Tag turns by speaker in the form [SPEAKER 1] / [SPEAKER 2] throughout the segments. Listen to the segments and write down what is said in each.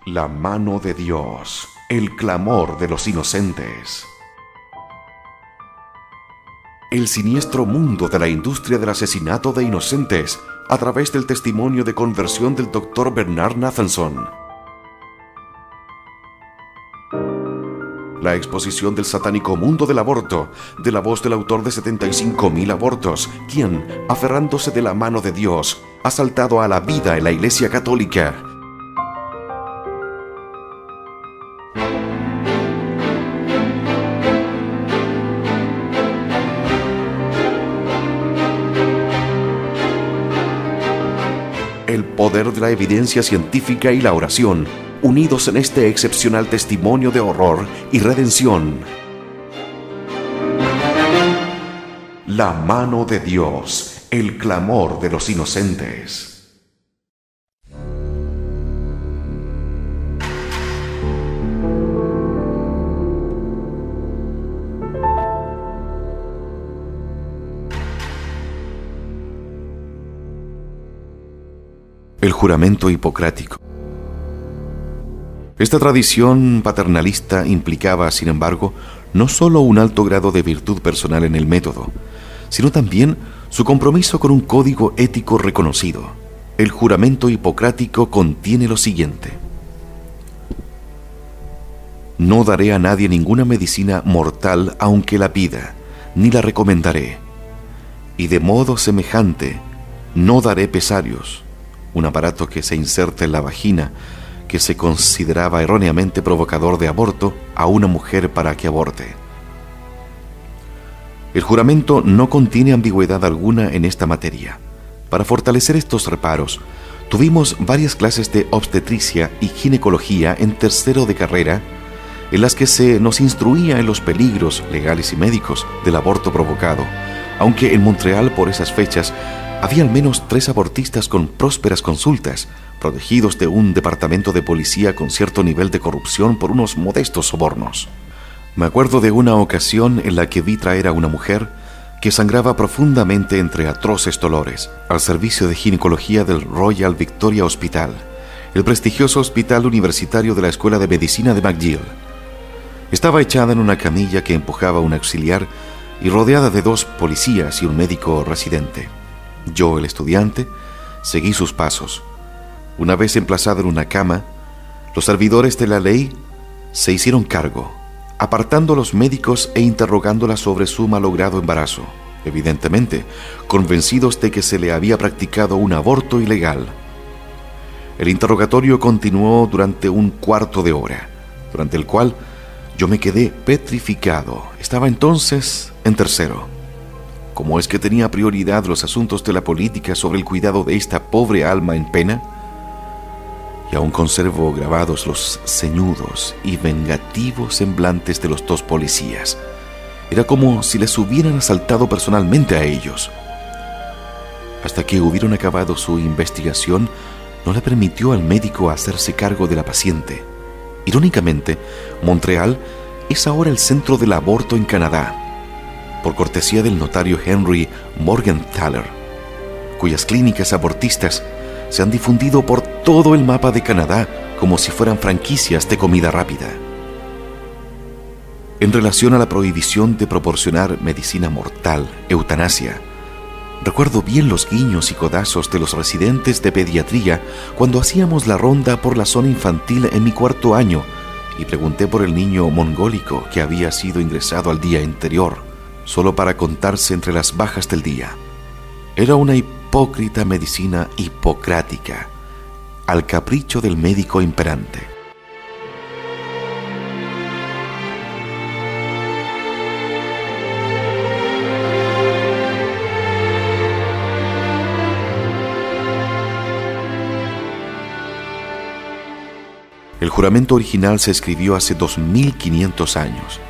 [SPEAKER 1] La mano de Dios, el clamor de los inocentes. El siniestro mundo de la industria del asesinato de inocentes a través del testimonio de conversión del Dr. Bernard Nathanson. La exposición del satánico mundo del aborto, de la voz del autor de 75,000 abortos, quien, aferrándose de la mano de Dios, ha saltado a la vida en la Iglesia Católica. El poder de la evidencia científica y la oración, unidos en este excepcional testimonio de horror y redención. La mano de Dios, el clamor de los inocentes. El juramento hipocrático. Esta tradición paternalista implicaba, sin embargo, no solo un alto grado de virtud personal en el método, sino también su compromiso con un código ético reconocido. El juramento hipocrático contiene lo siguiente: no daré a nadie ninguna medicina mortal aunque la pida, ni la recomendaré. Y de modo semejante, no daré pesarios, un aparato que se inserta en la vagina, que se consideraba erróneamente provocador de aborto, a una mujer para que aborte. El juramento no contiene ambigüedad alguna en esta materia. Para fortalecer estos reparos, tuvimos varias clases de obstetricia y ginecología en tercero de carrera, en las que se nos instruía en los peligros legales y médicos del aborto provocado, aunque en Montreal por esas fechas había al menos 3 abortistas con prósperas consultas, protegidos de un departamento de policía con cierto nivel de corrupción por unos modestos sobornos. Me acuerdo de una ocasión en la que vi traer a una mujer que sangraba profundamente entre atroces dolores al servicio de ginecología del Royal Victoria Hospital, el prestigioso hospital universitario de la Escuela de Medicina de McGill. Estaba echada en una camilla que empujaba un auxiliar y rodeada de 2 policías y un médico residente. Yo, el estudiante, seguí sus pasos. Una vez emplazada en una cama, los servidores de la ley se hicieron cargo, apartando a los médicos e interrogándola sobre su malogrado embarazo, evidentemente convencidos de que se le había practicado un aborto ilegal. El interrogatorio continuó durante un cuarto de hora, durante el cual yo me quedé petrificado. Estaba entonces en tercero. ¿Cómo es que tenía prioridad los asuntos de la política sobre el cuidado de esta pobre alma en pena? Y aún conservo grabados los ceñudos y vengativos semblantes de los 2 policías. Era como si les hubieran asaltado personalmente a ellos. Hasta que hubieron acabado su investigación, no le permitió al médico hacerse cargo de la paciente. Irónicamente, Montreal es ahora el centro del aborto en Canadá, por cortesía del notario Henry Morgenthaler, cuyas clínicas abortistas se han difundido por todo el mapa de Canadá como si fueran franquicias de comida rápida. En relación a la prohibición de proporcionar medicina mortal, eutanasia, recuerdo bien los guiños y codazos de los residentes de pediatría cuando hacíamos la ronda por la zona infantil en mi 4º año y pregunté por el niño mongólico que había sido ingresado al día anterior, solo para contarse entre las bajas del día. Era una hipócrita medicina hipocrática, al capricho del médico imperante. El juramento original se escribió hace 2500 años.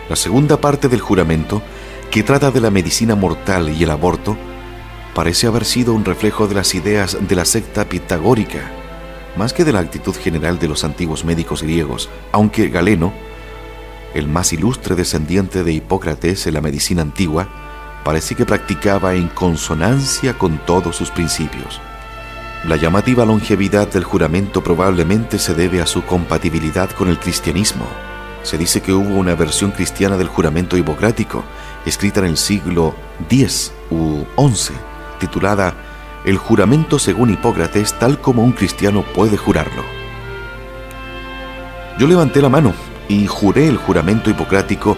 [SPEAKER 1] La segunda parte del juramento, que trata de la medicina mortal y el aborto, parece haber sido un reflejo de las ideas de la secta pitagórica, más que de la actitud general de los antiguos médicos griegos, aunque Galeno, el más ilustre descendiente de Hipócrates en la medicina antigua, parece que practicaba en consonancia con todos sus principios. La llamativa longevidad del juramento probablemente se debe a su compatibilidad con el cristianismo. Se dice que hubo una versión cristiana del juramento hipocrático, escrita en el siglo X u XI, titulada El juramento según Hipócrates tal como un cristiano puede jurarlo. Yo levanté la mano y juré el juramento hipocrático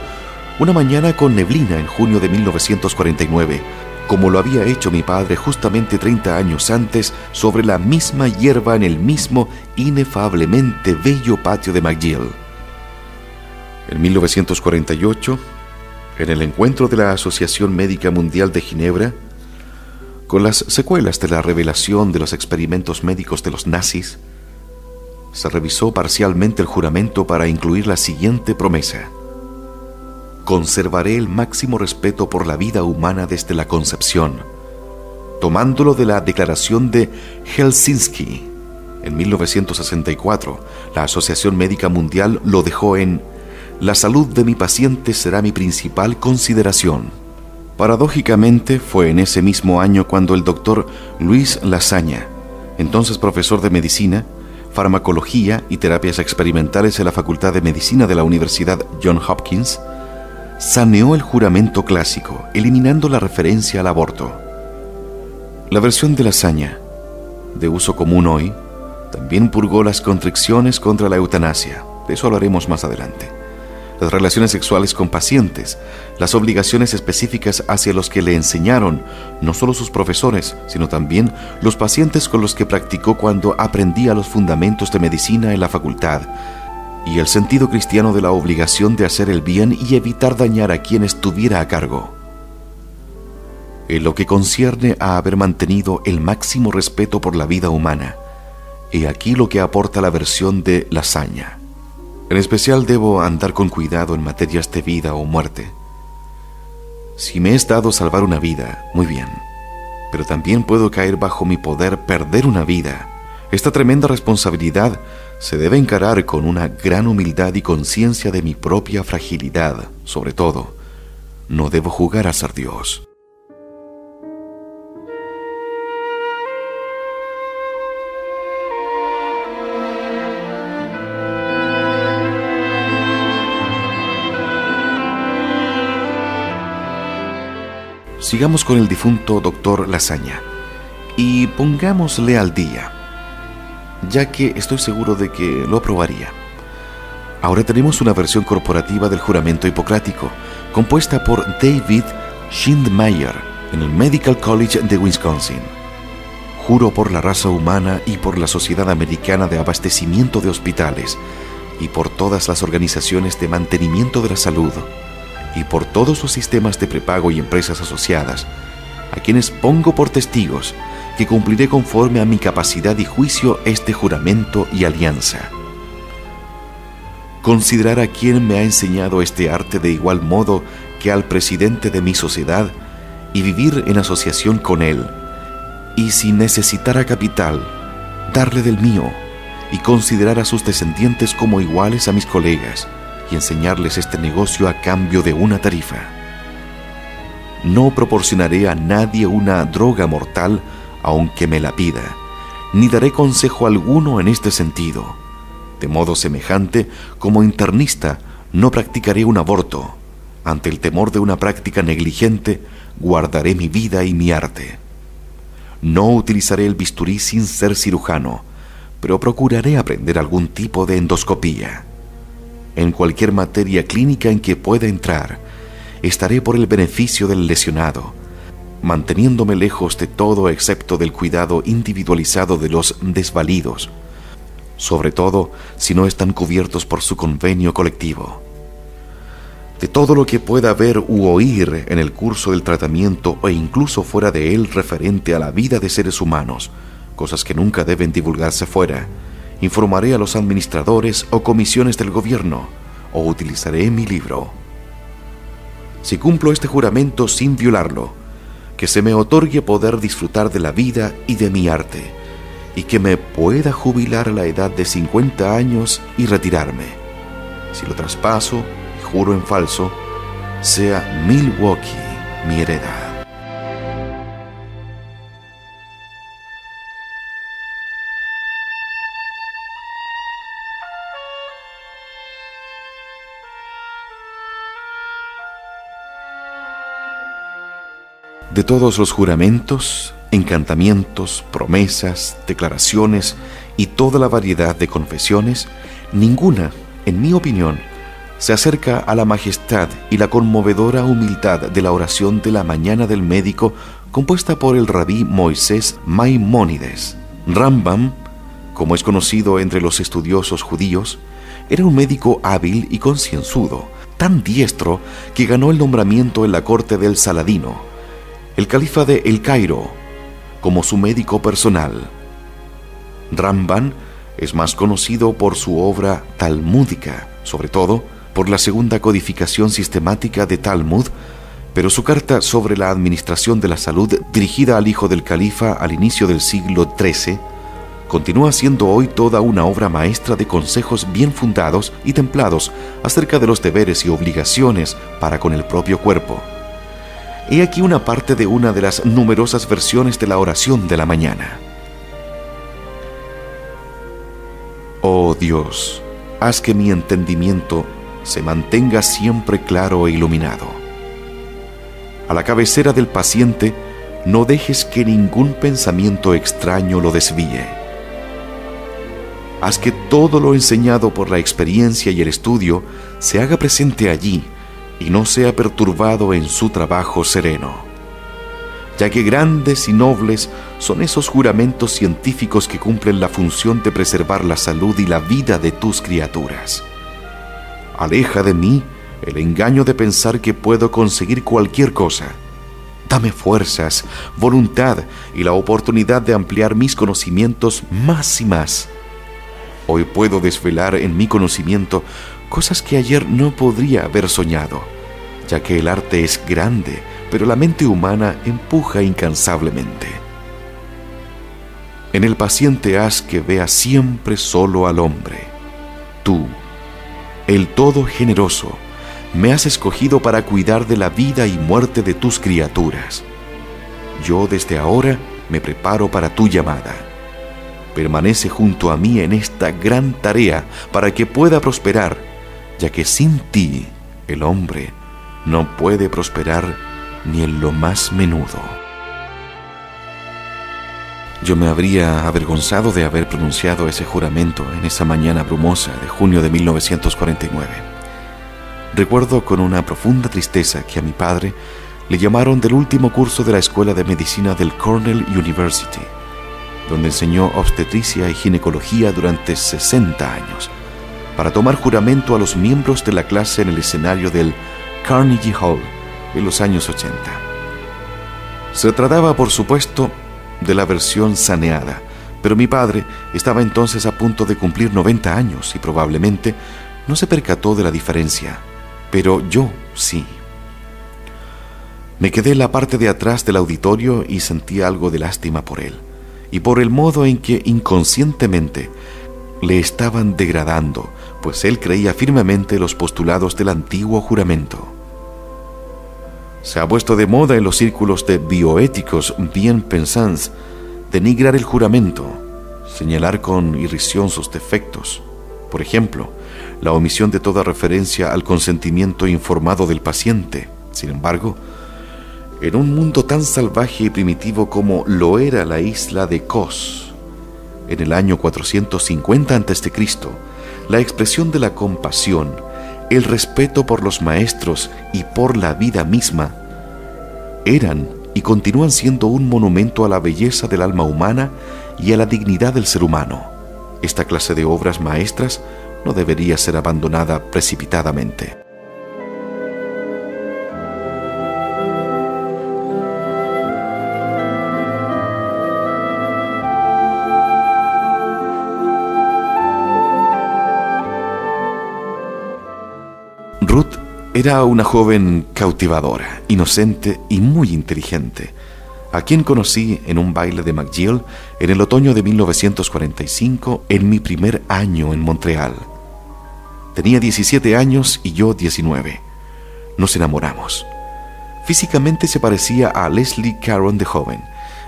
[SPEAKER 1] una mañana con neblina en junio de 1949, como lo había hecho mi padre justamente 30 años antes sobre la misma hierba en el mismo inefablemente bello patio de McGill. En 1948, en el encuentro de la Asociación Médica Mundial de Ginebra, con las secuelas de la revelación de los experimentos médicos de los nazis, se revisó parcialmente el juramento para incluir la siguiente promesa: conservaré el máximo respeto por la vida humana desde la concepción, tomándolo de la Declaración de Helsinki. En 1964, la Asociación Médica Mundial lo dejó en la salud de mi paciente será mi principal consideración. Paradójicamente, fue en ese mismo año cuando el doctor Luis Lasaña, entonces profesor de medicina, farmacología y terapias experimentales en la Facultad de Medicina de la Universidad Johns Hopkins, saneó el juramento clásico, eliminando la referencia al aborto. La versión de Lasaña, de uso común hoy, también purgó las constricciones contra la eutanasia. De eso hablaremos más adelante. Las relaciones sexuales con pacientes, las obligaciones específicas hacia los que le enseñaron, no solo sus profesores, sino también los pacientes con los que practicó cuando aprendía los fundamentos de medicina en la facultad, y el sentido cristiano de la obligación de hacer el bien y evitar dañar a quien estuviera a cargo. En lo que concierne a haber mantenido el máximo respeto por la vida humana, he aquí lo que aporta la versión de Lasaña. En especial debo andar con cuidado en materias de vida o muerte. Si me es dado salvar una vida, muy bien, pero también puedo caer bajo mi poder perder una vida. Esta tremenda responsabilidad se debe encarar con una gran humildad y conciencia de mi propia fragilidad. Sobre todo, no debo jugar a ser Dios. Sigamos con el difunto doctor Lasaña y pongámosle al día, ya que estoy seguro de que lo aprobaría. Ahora tenemos una versión corporativa del juramento hipocrático, compuesta por David Schindmeyer en el Medical College de Wisconsin. Juro por la raza humana y por la Sociedad Americana de Abastecimiento de Hospitales y por todas las organizaciones de mantenimiento de la salud y por todos los sistemas de prepago y empresas asociadas, a quienes pongo por testigos que cumpliré conforme a mi capacidad y juicio este juramento y alianza. Considerar a quien me ha enseñado este arte de igual modo que al presidente de mi sociedad y vivir en asociación con él, y si necesitara capital, darle del mío y considerar a sus descendientes como iguales a mis colegas y enseñarles este negocio a cambio de una tarifa. No proporcionaré a nadie una droga mortal aunque me la pida, ni daré consejo alguno en este sentido. De modo semejante, como internista, no practicaré un aborto. Ante el temor de una práctica negligente, guardaré mi vida y mi arte. No utilizaré el bisturí sin ser cirujano, pero procuraré aprender algún tipo de endoscopía. En cualquier materia clínica en que pueda entrar, estaré por el beneficio del lesionado, manteniéndome lejos de todo excepto del cuidado individualizado de los desvalidos, sobre todo si no están cubiertos por su convenio colectivo. De todo lo que pueda ver u oír en el curso del tratamiento o incluso fuera de él referente a la vida de seres humanos, cosas que nunca deben divulgarse fuera, informaré a los administradores o comisiones del gobierno o utilizaré mi libro. Si cumplo este juramento sin violarlo, que se me otorgue poder disfrutar de la vida y de mi arte, y que me pueda jubilar a la edad de 50 años y retirarme. Si lo traspaso y juro en falso, sea Milwaukee mi heredad. De todos los juramentos, encantamientos, promesas, declaraciones y toda la variedad de confesiones, ninguna, en mi opinión, se acerca a la majestad y la conmovedora humildad de la oración de la mañana del médico compuesta por el rabí Moisés Maimónides. Rambam, como es conocido entre los estudiosos judíos, era un médico hábil y concienzudo, tan diestro que ganó el nombramiento en la corte del Saladino, el califa de El Cairo, como su médico personal. Rambam es más conocido por su obra talmúdica, sobre todo por la segunda codificación sistemática de Talmud, pero su carta sobre la administración de la salud, dirigida al hijo del califa al inicio del siglo XIII, continúa siendo hoy toda una obra maestra de consejos bien fundados y templados acerca de los deberes y obligaciones para con el propio cuerpo. He aquí una parte de una de las numerosas versiones de la oración de la mañana. Oh Dios, haz que mi entendimiento se mantenga siempre claro e iluminado. A la cabecera del paciente, no dejes que ningún pensamiento extraño lo desvíe. Haz que todo lo enseñado por la experiencia y el estudio se haga presente allí y no sea perturbado en su trabajo sereno, ya que grandes y nobles son esos juramentos científicos que cumplen la función de preservar la salud y la vida de tus criaturas. Aleja de mí el engaño de pensar que puedo conseguir cualquier cosa. Dame fuerzas, voluntad y la oportunidad de ampliar mis conocimientos más y más. Hoy puedo desvelar en mi conocimiento cosas que ayer no podría haber soñado, ya que el arte es grande, pero la mente humana empuja incansablemente. En el paciente haz que vea siempre solo al hombre. Tú, el todo generoso, me has escogido para cuidar de la vida y muerte de tus criaturas. Yo desde ahora me preparo para tu llamada. Permanece junto a mí en esta gran tarea para que pueda prosperar, ya que sin ti el hombre no puede prosperar ni en lo más menudo. Yo me habría avergonzado de haber pronunciado ese juramento en esa mañana brumosa de junio de 1949. Recuerdo con una profunda tristeza que a mi padre le llamaron del último curso de la Escuela de Medicina del Cornell University, donde enseñó obstetricia y ginecología durante 60 años, para tomar juramento a los miembros de la clase en el escenario del Carnegie Hall en los años 80. Se trataba, por supuesto, de la versión saneada, pero mi padre estaba entonces a punto de cumplir 90 años y probablemente no se percató de la diferencia, pero yo sí. Me quedé en la parte de atrás del auditorio y sentí algo de lástima por él, y por el modo en que inconscientemente le estaban degradando, pues él creía firmemente los postulados del antiguo juramento. Se ha puesto de moda en los círculos de bioéticos bien pensants denigrar el juramento, señalar con irrisión sus defectos. Por ejemplo, la omisión de toda referencia al consentimiento informado del paciente. Sin embargo, en un mundo tan salvaje y primitivo como lo era la isla de Kos, en el año 450 a.C., la expresión de la compasión, el respeto por los maestros y por la vida misma, eran y continúan siendo un monumento a la belleza del alma humana y a la dignidad del ser humano. Esta clase de obras maestras no debería ser abandonada precipitadamente. Ruth era una joven cautivadora, inocente y muy inteligente, a quien conocí en un baile de McGill en el otoño de 1945, en mi primer año en Montreal. Tenía 17 años y yo 19. Nos enamoramos. Físicamente se parecía a Leslie Caron de joven,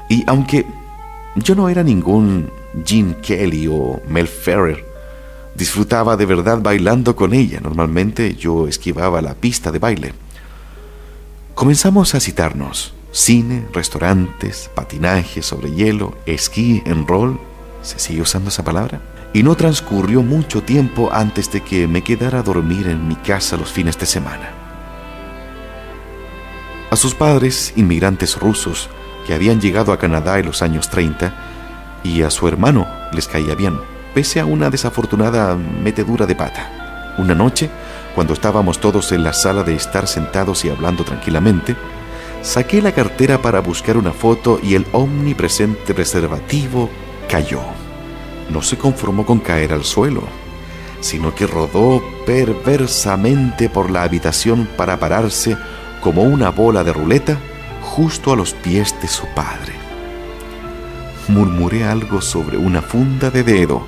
[SPEAKER 1] y aunque yo no era ningún Gene Kelly o Mel Ferrer, disfrutaba de verdad bailando con ella. Normalmente yo esquivaba la pista de baile. Comenzamos a citarnos, cine, restaurantes, patinaje sobre hielo, esquí en roll. ¿Se sigue usando esa palabra? Y no transcurrió mucho tiempo antes de que me quedara a dormir en mi casa los fines de semana. A sus padres, inmigrantes rusos que habían llegado a Canadá en los años 30, y a su hermano les caía bien, pese a una desafortunada metedura de pata. Una noche, cuando estábamos todos en la sala de estar sentados y hablando tranquilamente, saqué la cartera para buscar una foto y el omnipresente preservativo cayó. No se conformó con caer al suelo, sino que rodó perversamente por la habitación para pararse como una bola de ruleta justo a los pies de su padre. Murmuré algo sobre una funda de dedo,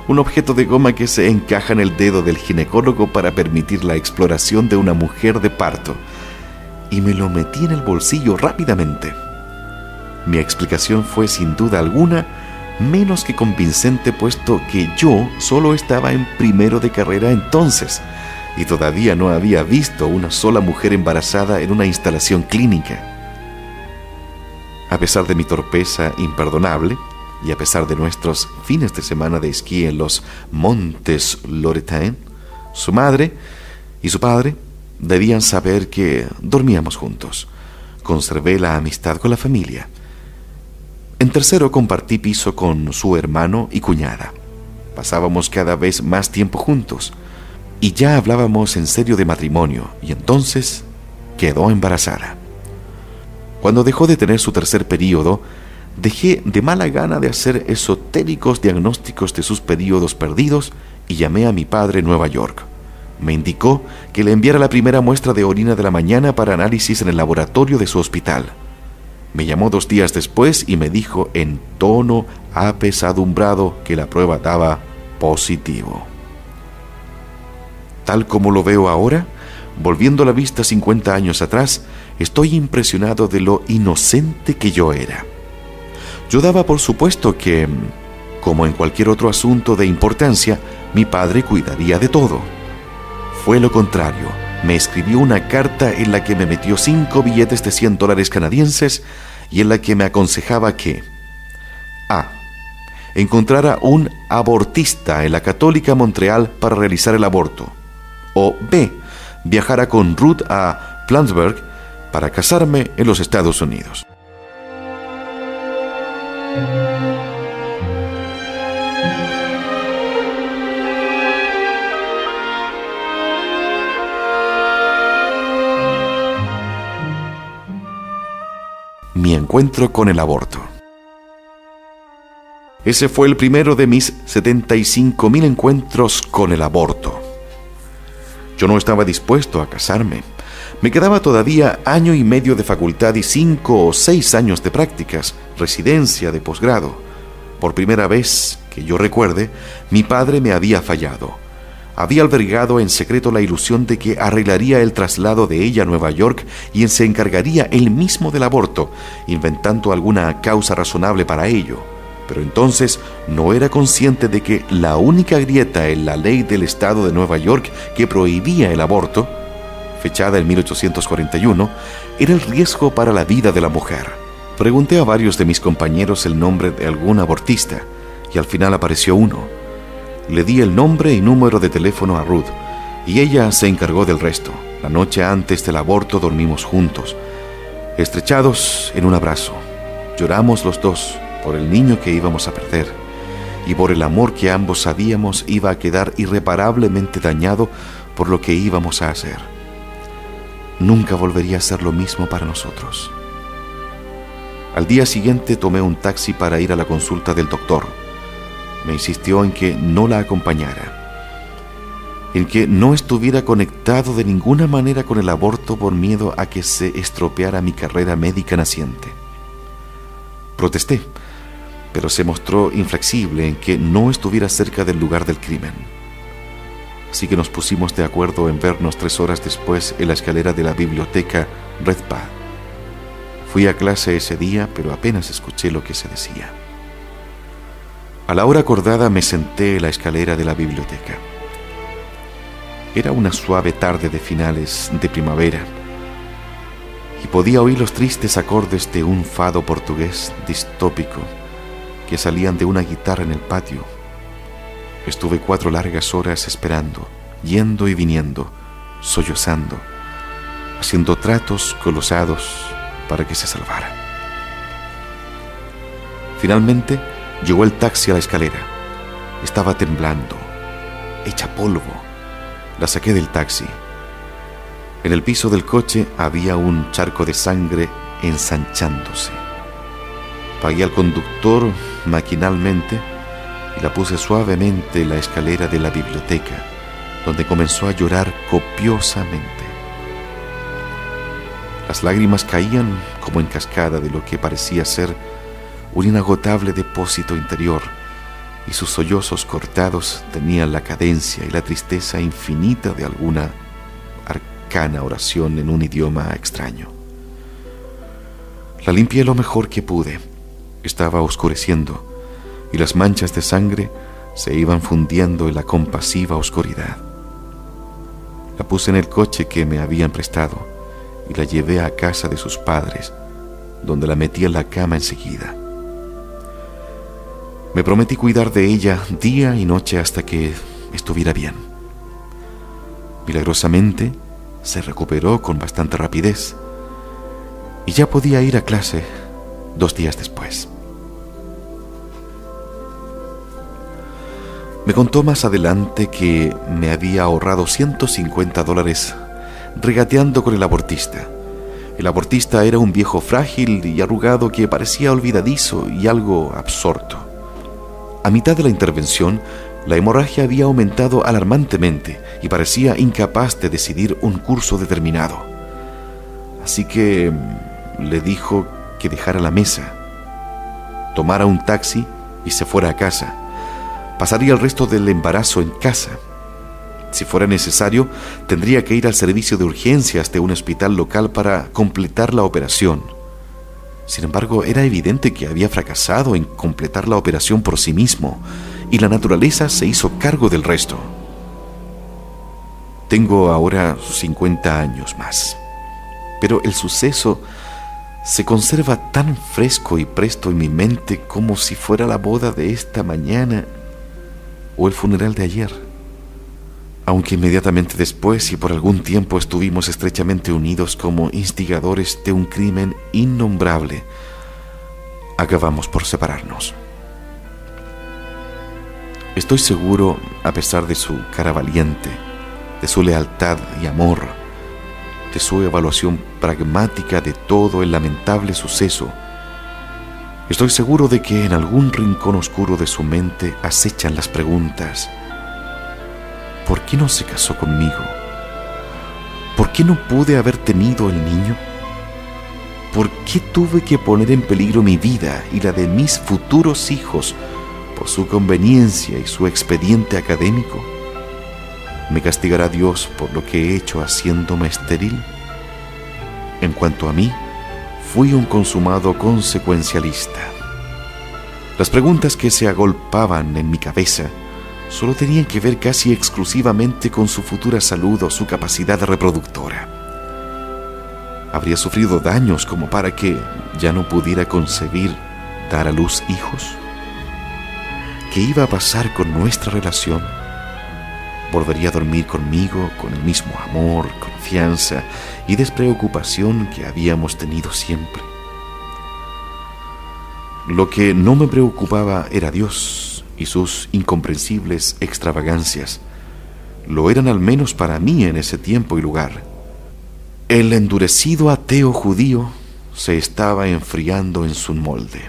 [SPEAKER 1] un objeto de goma que se encaja en el dedo del ginecólogo para permitir la exploración de una mujer de parto, y me lo metí en el bolsillo rápidamente. Mi explicación fue sin duda alguna menos que convincente, puesto que yo solo estaba en primero de carrera entonces y todavía no había visto una sola mujer embarazada en una instalación clínica. A pesar de mi torpeza imperdonable y a pesar de nuestros fines de semana de esquí en los Montes Loretain, su madre y su padre debían saber que dormíamos juntos. Conservé la amistad con la familia. En tercero compartí piso con su hermano y cuñada. Pasábamos cada vez más tiempo juntos y ya hablábamos en serio de matrimonio, y entonces quedó embarazada. Cuando dejó de tener su tercer período, dejé de mala gana de hacer esotéricos diagnósticos de sus períodos perdidos y llamé a mi padre en Nueva York. Me indicó que le enviara la primera muestra de orina de la mañana para análisis en el laboratorio de su hospital. Me llamó 2 días después y me dijo en tono apesadumbrado que la prueba daba positivo. Tal como lo veo ahora, volviendo la vista 50 años atrás, estoy impresionado de lo inocente que yo era. Yo daba por supuesto que, como en cualquier otro asunto de importancia, mi padre cuidaría de todo. Fue lo contrario. Me escribió una carta en la que me metió 5 billetes de $100 canadienses y en la que me aconsejaba que A. encontrara un abortista en la Católica Montreal para realizar el aborto, o B. viajara con Ruth a Plattsburgh para casarme en los Estados Unidos. Mi encuentro con el aborto. Ese fue el primero de mis 75,000 encuentros con el aborto. Yo no estaba dispuesto a casarme. Me quedaba todavía 1 año y medio de facultad y 5 o 6 años de prácticas, residencia de posgrado. Por primera vez que yo recuerde, mi padre me había fallado. Había albergado en secreto la ilusión de que arreglaría el traslado de ella a Nueva York y se encargaría él mismo del aborto, inventando alguna causa razonable para ello. Pero entonces no era consciente de que la única grieta en la ley del estado de Nueva York que prohibía el aborto, fechada en 1841, era el riesgo para la vida de la mujer. Pregunté a varios de mis compañeros el nombre de algún abortista y al final apareció uno. Le di el nombre y número de teléfono a Ruth y ella se encargó del resto. La noche antes del aborto dormimos juntos, estrechados en un abrazo. Lloramos los dos por el niño que íbamos a perder y por el amor que ambos sabíamos iba a quedar irreparablemente dañado por lo que íbamos a hacer. Nunca volvería a ser lo mismo para nosotros. Al día siguiente tomé un taxi para ir a la consulta del doctor. Me insistió en que no la acompañara, en que no estuviera conectado de ninguna manera con el aborto por miedo a que se estropeara mi carrera médica naciente. Protesté, pero se mostró inflexible en que no estuviera cerca del lugar del crimen. Así que nos pusimos de acuerdo en vernos 3 horas después en la escalera de la biblioteca Redpath. Fui a clase ese día, pero apenas escuché lo que se decía. A la hora acordada me senté en la escalera de la biblioteca. Era una suave tarde de finales de primavera y podía oír los tristes acordes de un fado portugués distópico que salían de una guitarra en el patio. Estuve 4 largas horas esperando, yendo y viniendo, sollozando, haciendo tratos con los hados para que se salvara. Finalmente llegó el taxi a la escalera. Estaba temblando, hecha polvo. La saqué del taxi. En el piso del coche había un charco de sangre ensanchándose. Pagué al conductor maquinalmente y la puse suavemente en la escalera de la biblioteca, donde comenzó a llorar copiosamente. Las lágrimas caían como en cascada de lo que parecía ser un inagotable depósito interior, y sus sollozos cortados tenían la cadencia y la tristeza infinita de alguna arcana oración en un idioma extraño. La limpié lo mejor que pude. Estaba oscureciendo y las manchas de sangre se iban fundiendo en la compasiva oscuridad. La puse en el coche que me habían prestado y la llevé a casa de sus padres, donde la metí en la cama enseguida. Me prometí cuidar de ella día y noche hasta que estuviera bien. Milagrosamente, se recuperó con bastante rapidez y ya podía ir a clase 2 días después. Me contó más adelante que me había ahorrado $150 regateando con el abortista. El abortista era un viejo frágil y arrugado que parecía olvidadizo y algo absorto. A mitad de la intervención, la hemorragia había aumentado alarmantemente y parecía incapaz de decidir un curso determinado. Así que le dijo que dejara la mesa, tomara un taxi y se fuera a casa. Pasaría el resto del embarazo en casa. Si fuera necesario, tendría que ir al servicio de urgencias de un hospital local para completar la operación. Sin embargo, era evidente que había fracasado en completar la operación por sí mismo, y la naturaleza se hizo cargo del resto. Tengo ahora 50 años más, pero el suceso se conserva tan fresco y presto en mi mente como si fuera la boda de esta mañana o el funeral de ayer. Aunque inmediatamente después y por algún tiempo estuvimos estrechamente unidos como instigadores de un crimen innombrable, acabamos por separarnos. Estoy seguro, a pesar de su cara valiente, de su lealtad y amor, de su evaluación pragmática de todo el lamentable suceso, estoy seguro de que en algún rincón oscuro de su mente acechan las preguntas: ¿por qué no se casó conmigo? ¿Por qué no pude haber tenido el niño? ¿Por qué tuve que poner en peligro mi vida y la de mis futuros hijos por su conveniencia y su expediente académico? ¿Me castigará Dios por lo que he hecho haciéndome estéril? En cuanto a mí, fui un consumado consecuencialista. Las preguntas que se agolpaban en mi cabeza solo tenían que ver casi exclusivamente con su futura salud o su capacidad reproductora. ¿Habría sufrido daños como para que ya no pudiera concebir dar a luz hijos? ¿Qué iba a pasar con nuestra relación? ¿Volvería a dormir conmigo con el mismo amor, confianza y despreocupación que habíamos tenido siempre? Lo que no me preocupaba era Dios y sus incomprensibles extravagancias. Lo eran al menos para mí en ese tiempo y lugar. El endurecido ateo judío se estaba enfriando en su molde.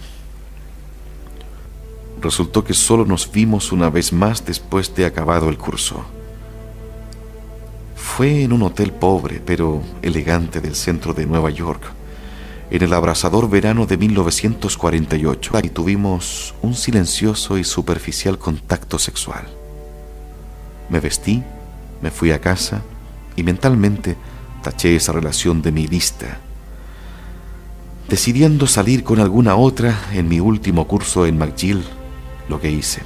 [SPEAKER 1] Resultó que solo nos vimos una vez más después de acabado el curso. Fue en un hotel pobre pero elegante del centro de Nueva York, en el abrasador verano de 1948, y tuvimos un silencioso y superficial contacto sexual. Me vestí, me fui a casa y mentalmente taché esa relación de mi lista, decidiendo salir con alguna otra en mi último curso en McGill, lo que hice.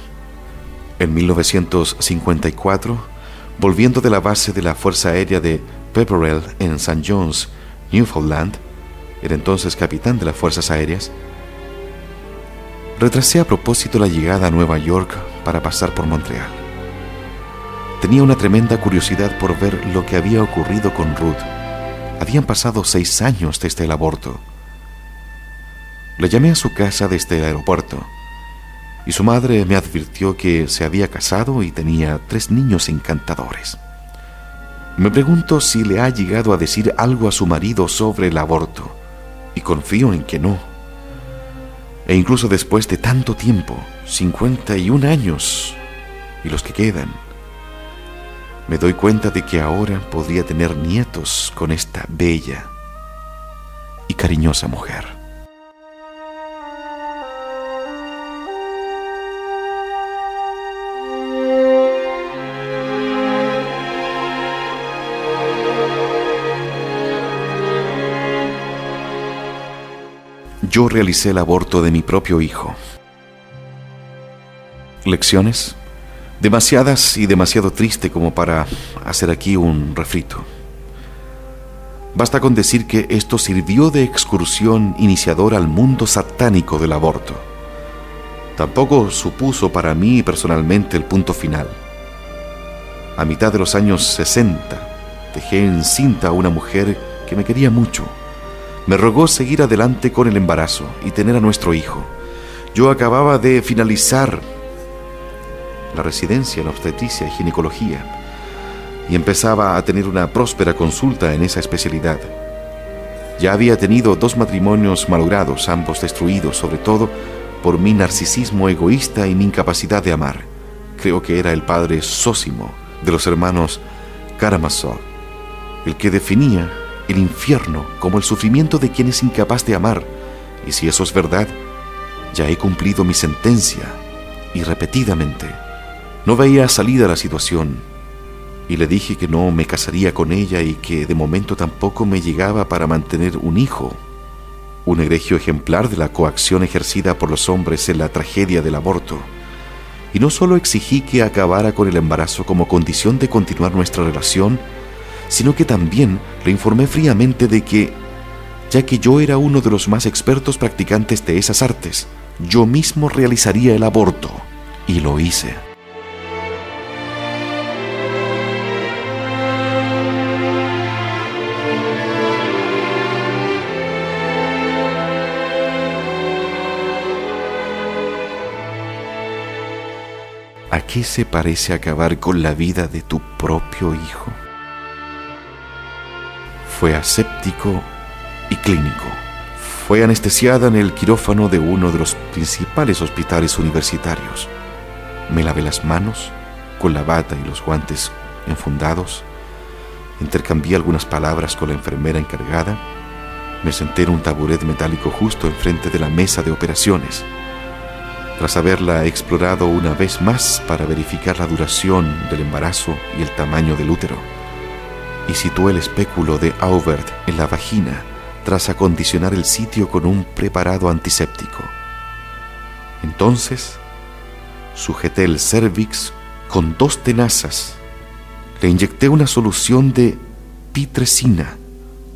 [SPEAKER 1] En 1954, volviendo de la base de la Fuerza Aérea de Pepperell en St. John's, Newfoundland, era entonces capitán de las Fuerzas Aéreas, retrasé a propósito la llegada a Nueva York para pasar por Montreal. Tenía una tremenda curiosidad por ver lo que había ocurrido con Ruth. Habían pasado 6 años desde el aborto. La llamé a su casa desde el aeropuerto y su madre me advirtió que se había casado y tenía 3 niños encantadores. Me pregunto si le ha llegado a decir algo a su marido sobre el aborto, y confío en que no. E incluso después de tanto tiempo, 51 años y los que quedan, me doy cuenta de que ahora podría tener nietos con esta bella y cariñosa mujer. Yo realicé el aborto de mi propio hijo. Lecciones, demasiadas y demasiado triste como para hacer aquí un refrito. Basta con decir que esto sirvió de excursión iniciadora al mundo satánico del aborto. Tampoco supuso para mí personalmente el punto final. A mitad de los años 60, dejé encinta a una mujer que me quería mucho. Me rogó seguir adelante con el embarazo y tener a nuestro hijo. Yo acababa de finalizar la residencia en obstetricia y ginecología y empezaba a tener una próspera consulta en esa especialidad. Ya había tenido 2 matrimonios malogrados, ambos destruidos, sobre todo por mi narcisismo egoísta y mi incapacidad de amar. Creo que era el padre Zósimo de los hermanos Karamazov el que definía el infierno como el sufrimiento de quien es incapaz de amar. Y si eso es verdad, ya he cumplido mi sentencia, y repetidamente. No veía salida a la situación, y le dije que no me casaría con ella y que de momento tampoco me llegaba para mantener un hijo, un egregio ejemplar de la coacción ejercida por los hombres en la tragedia del aborto. Y no solo exigí que acabara con el embarazo como condición de continuar nuestra relación, sino que también le informé fríamente de que, ya que yo era uno de los más expertos practicantes de esas artes, yo mismo realizaría el aborto, y lo hice. ¿A qué se parece acabar con la vida de tu propio hijo? Fue aséptico y clínico. Fue anestesiada en el quirófano de uno de los principales hospitales universitarios. Me lavé las manos con la bata y los guantes enfundados. Intercambié algunas palabras con la enfermera encargada. Me senté en un taburete metálico justo enfrente de la mesa de operaciones. Tras haberla explorado una vez más para verificar la duración del embarazo y el tamaño del útero, y situé el espéculo de Aubert en la vagina tras acondicionar el sitio con un preparado antiséptico. Entonces, sujeté el cérvix con 2 tenazas. Le inyecté una solución de pitresina,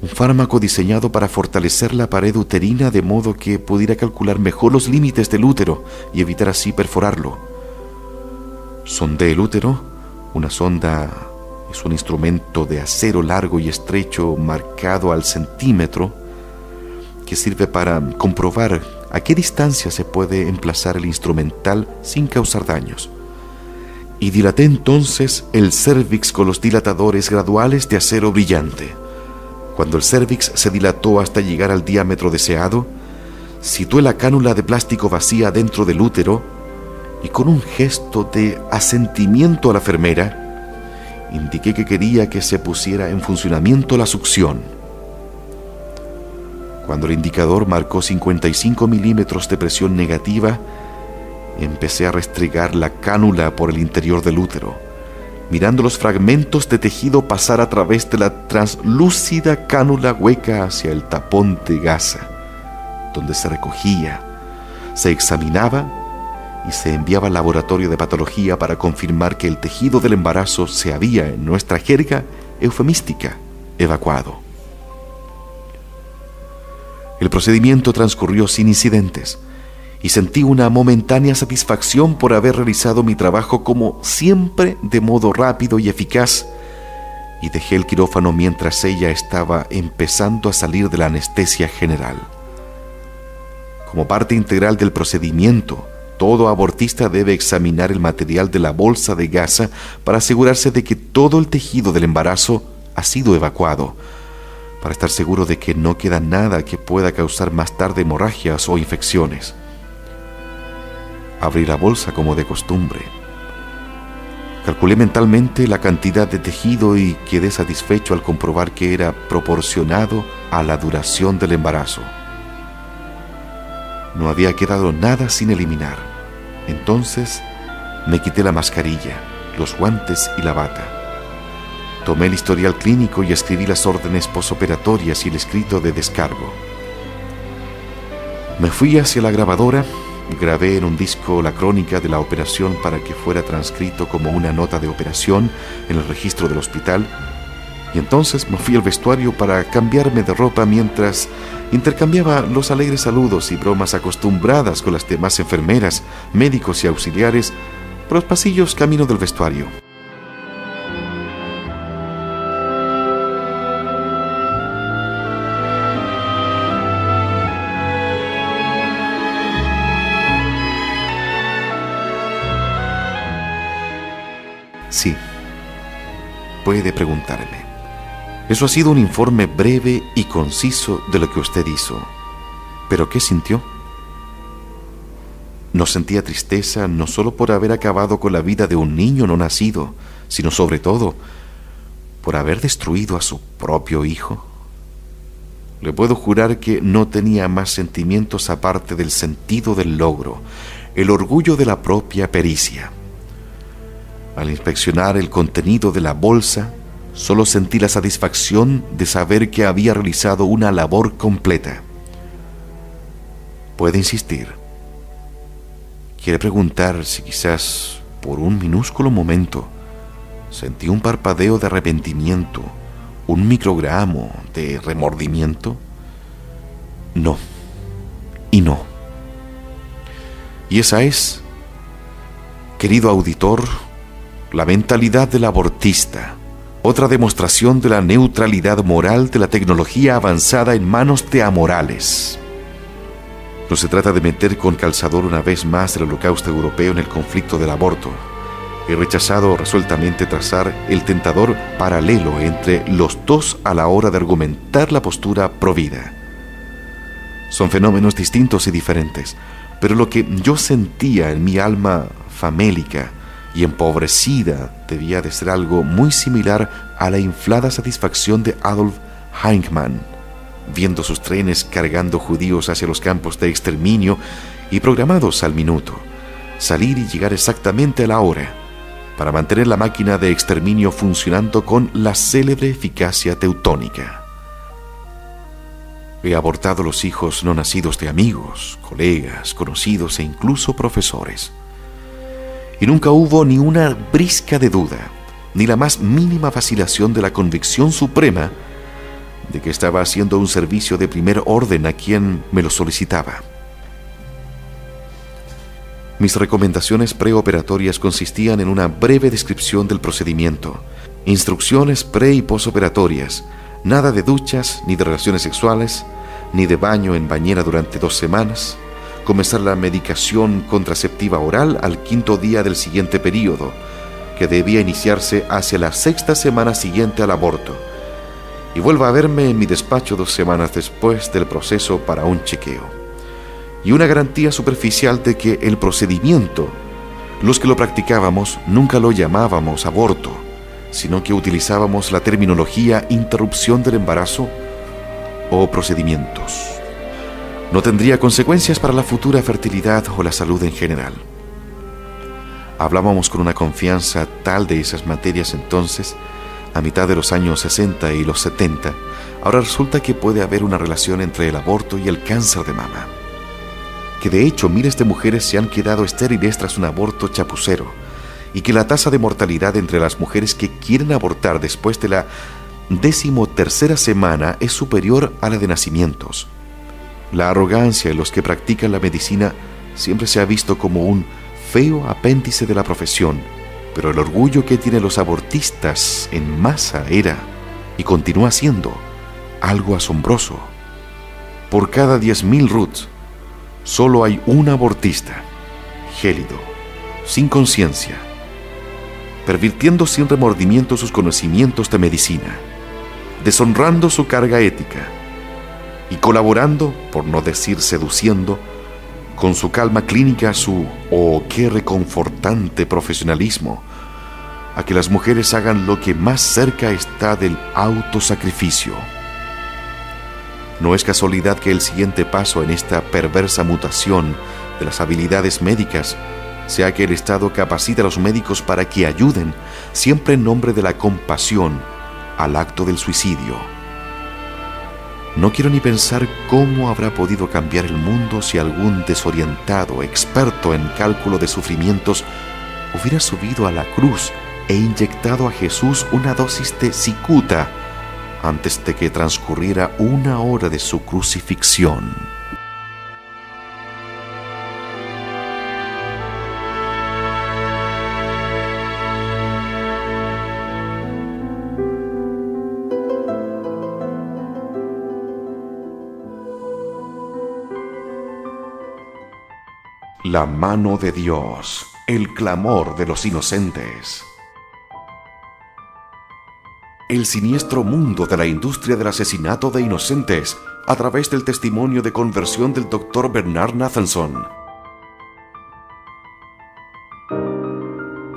[SPEAKER 1] un fármaco diseñado para fortalecer la pared uterina de modo que pudiera calcular mejor los límites del útero y evitar así perforarlo. Sondé el útero. Una sonda es un instrumento de acero largo y estrecho marcado al centímetro que sirve para comprobar a qué distancia se puede emplazar el instrumental sin causar daños. Y dilaté entonces el cérvix con los dilatadores graduales de acero brillante. Cuando el cérvix se dilató hasta llegar al diámetro deseado, situé la cánula de plástico vacía dentro del útero y con un gesto de asentimiento a la enfermera, indiqué que quería que se pusiera en funcionamiento la succión. Cuando el indicador marcó 55 milímetros de presión negativa, empecé a restregar la cánula por el interior del útero, mirando los fragmentos de tejido pasar a través de la translúcida cánula hueca hacia el tapón de gasa, donde se recogía, se examinaba y se enviaba al laboratorio de patología para confirmar que el tejido del embarazo se había, en nuestra jerga eufemística, evacuado. El procedimiento transcurrió sin incidentes y sentí una momentánea satisfacción por haber realizado mi trabajo como siempre de modo rápido y eficaz, y dejé el quirófano mientras ella estaba empezando a salir de la anestesia general. Como parte integral del procedimiento, todo abortista debe examinar el material de la bolsa de gasa para asegurarse de que todo el tejido del embarazo ha sido evacuado, para estar seguro de que no queda nada que pueda causar más tarde hemorragias o infecciones. Abrí la bolsa como de costumbre. Calculé mentalmente la cantidad de tejido y quedé satisfecho al comprobar que era proporcionado a la duración del embarazo. No había quedado nada sin eliminar. Entonces me quité la mascarilla, los guantes y la bata. Tomé el historial clínico y escribí las órdenes posoperatorias y el escrito de descargo. Me fui hacia la grabadora, grabé en un disco la crónica de la operación para que fuera transcrito como una nota de operación en el registro del hospital, y entonces me fui al vestuario para cambiarme de ropa mientras intercambiaba los alegres saludos y bromas acostumbradas con las demás enfermeras, médicos y auxiliares por los pasillos camino del vestuario. Sí, puede preguntarme. Eso ha sido un informe breve y conciso de lo que usted hizo. ¿Pero qué sintió? No sentía tristeza no solo por haber acabado con la vida de un niño no nacido, sino sobre todo por haber destruido a su propio hijo. Le puedo jurar que no tenía más sentimientos aparte del sentido del logro, el orgullo de la propia pericia. Al inspeccionar el contenido de la bolsa, solo sentí la satisfacción de saber que había realizado una labor completa. Puede insistir. Quiere preguntar si quizás por un minúsculo momento sentí un parpadeo de arrepentimiento, un microgramo de remordimiento. No, y no. Y esa es, querido auditor, la mentalidad del abortista, otra demostración de la neutralidad moral de la tecnología avanzada en manos de amorales. No se trata de meter con calzador una vez más el holocausto europeo en el conflicto del aborto. He rechazado resueltamente trazar el tentador paralelo entre los dos a la hora de argumentar la postura provida. Son fenómenos distintos y diferentes, pero lo que yo sentía en mi alma famélica y empobrecida debía de ser algo muy similar a la inflada satisfacción de Adolf Eichmann, viendo sus trenes cargando judíos hacia los campos de exterminio y programados al minuto, salir y llegar exactamente a la hora, para mantener la máquina de exterminio funcionando con la célebre eficacia teutónica. He abortado los hijos no nacidos de amigos, colegas, conocidos e incluso profesores. Y nunca hubo ni una brisca de duda, ni la más mínima vacilación de la convicción suprema de que estaba haciendo un servicio de primer orden a quien me lo solicitaba. Mis recomendaciones preoperatorias consistían en una breve descripción del procedimiento, instrucciones pre- y posoperatorias, nada de duchas, ni de relaciones sexuales, ni de baño en bañera durante 2 semanas, comenzar la medicación contraceptiva oral al 5º día del siguiente período, que debía iniciarse hacia la 6ª semana siguiente al aborto, y vuelva a verme en mi despacho 2 semanas después del proceso para un chequeo, y una garantía superficial de que el procedimiento, los que lo practicábamos, nunca lo llamábamos aborto, sino que utilizábamos la terminología interrupción del embarazo o procedimientos. No tendría consecuencias para la futura fertilidad o la salud en general. Hablábamos con una confianza tal de esas materias entonces, a mitad de los años 60 y los 70, ahora resulta que puede haber una relación entre el aborto y el cáncer de mama. Que de hecho miles de mujeres se han quedado estériles tras un aborto chapucero, y que la tasa de mortalidad entre las mujeres que quieren abortar después de la 13ª semana es superior a la de nacimientos. La arrogancia en los que practican la medicina siempre se ha visto como un feo apéndice de la profesión, pero el orgullo que tienen los abortistas en masa era, y continúa siendo, algo asombroso. Por cada 10.000 Ruths, solo hay un abortista, gélido, sin conciencia, pervirtiendo sin remordimiento sus conocimientos de medicina, deshonrando su carga ética y colaborando, por no decir seduciendo, con su calma clínica, su qué reconfortante profesionalismo, a que las mujeres hagan lo que más cerca está del autosacrificio. No es casualidad que el siguiente paso en esta perversa mutación de las habilidades médicas sea que el Estado capacite a los médicos para que ayuden, siempre en nombre de la compasión, al acto del suicidio. No quiero ni pensar cómo habrá podido cambiar el mundo si algún desorientado experto en cálculo de sufrimientos hubiera subido a la cruz e inyectado a Jesús una dosis de cicuta antes de que transcurriera 1 hora de su crucifixión. La mano de Dios, el clamor de los inocentes. El siniestro mundo de la industria del asesinato de inocentes a través del testimonio de conversión del Dr. Bernard Nathanson.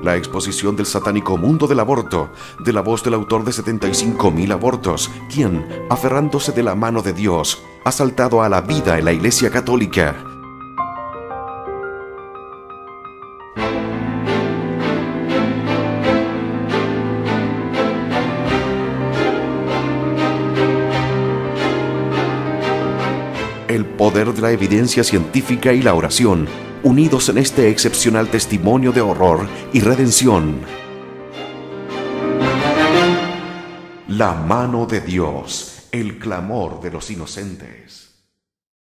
[SPEAKER 1] La exposición del satánico mundo del aborto, de la voz del autor de 75.000 abortos, quien, aferrándose de la mano de Dios, ha saltado a la vida en la Iglesia Católica. El poder de la evidencia científica y la oración, unidos en este excepcional testimonio de horror y redención. La mano de Dios, el clamor de los inocentes.